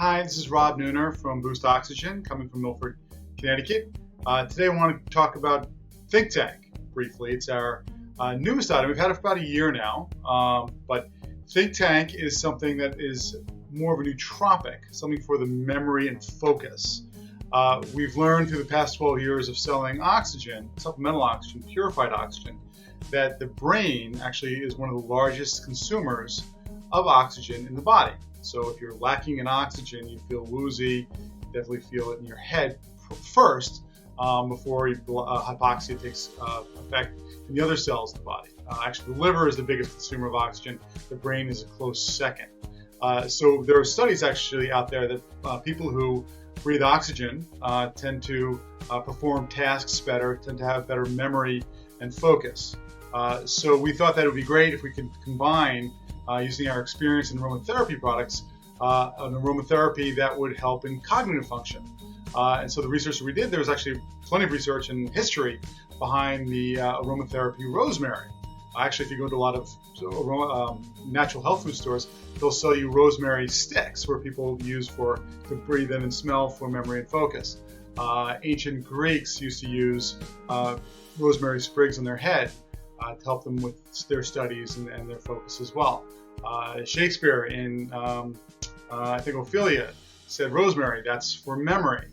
Hi, this is Rob Neuner from Boost Oxygen, coming from Milford, Connecticut. Today I want to talk about ThinkTank briefly. It's our newest item. We've had it for about a year now, but ThinkTank is something that is more of a nootropic, something for the memory and focus. We've learned through the past 12 years of selling oxygen, supplemental oxygen, purified oxygen, that the brain actually is one of the largest consumers of oxygen in the body. So if you're lacking in oxygen, you feel woozy, you definitely feel it in your head first before hypoxia takes effect in the other cells in the body. Actually, the liver is the biggest consumer of oxygen. The brain is a close second. So there are studies actually out there that people who breathe oxygen tend to perform tasks better, tend to have better memory and focus. So we thought that it would be great if we could combine using our experience in aromatherapy products, an aromatherapy that would help in cognitive function. And so the research that we did, there was actually plenty of research and history behind the aromatherapy rosemary. Actually, if you go to a lot of natural health food stores, they'll sell you rosemary sticks where people use to breathe in and smell for memory and focus. Ancient Greeks used to use rosemary sprigs on their head to help them with their studies and their focus as well. Shakespeare in, I think, Ophelia said rosemary, that's for memory.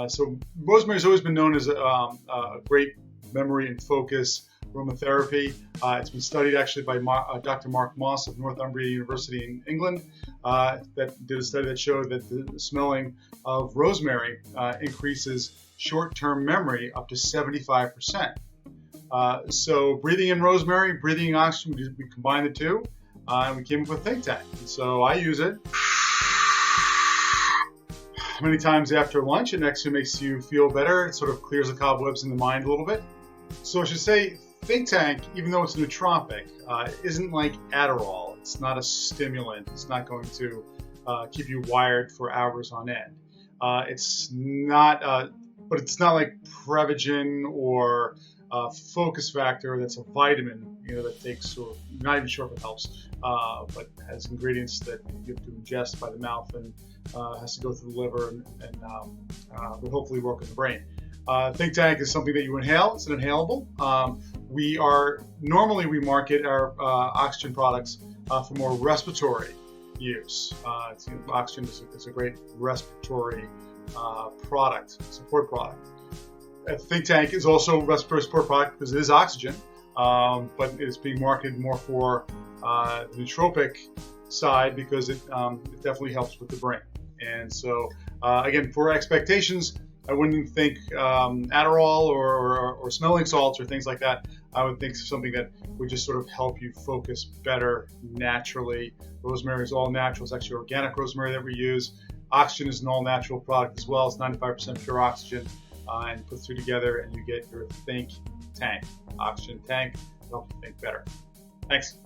So rosemary has always been known as a great memory and focus aromatherapy. It's been studied actually by Dr. Mark Moss of Northumbria University in England that did a study that showed that the smelling of rosemary increases short-term memory up to 75%. So breathing in rosemary, breathing in oxygen, we combined the two, and we came up with ThinkTank. And so I use it many times after lunch. It actually makes you feel better. It sort of clears the cobwebs in the mind a little bit. So I should say ThinkTank, even though it's nootropic, isn't like Adderall. It's not a stimulant. It's not going to keep you wired for hours on end. It's not, but it's not like Prevagen or focus factor that's a vitamin, that takes, or not even sure if it helps, but has ingredients that you have to ingest by the mouth and has to go through the liver and will hopefully work in the brain. ThinkTank is something that you inhale. It's an inhalable. Normally we market our oxygen products for more respiratory use. Oxygen is a great respiratory support product. ThinkTank is also a respiratory support product because it is oxygen, but it's being marketed more for the nootropic side because it definitely helps with the brain. And so, again, for expectations, I wouldn't think Adderall or smelling salts or things like that. I would think something that would just sort of help you focus better naturally. Rosemary is all natural. It's actually organic rosemary that we use. Oxygen is an all-natural product as well. It's 95% pure oxygen. And put through together, and you get your ThinkTank oxygen tank to help you think better. Thanks.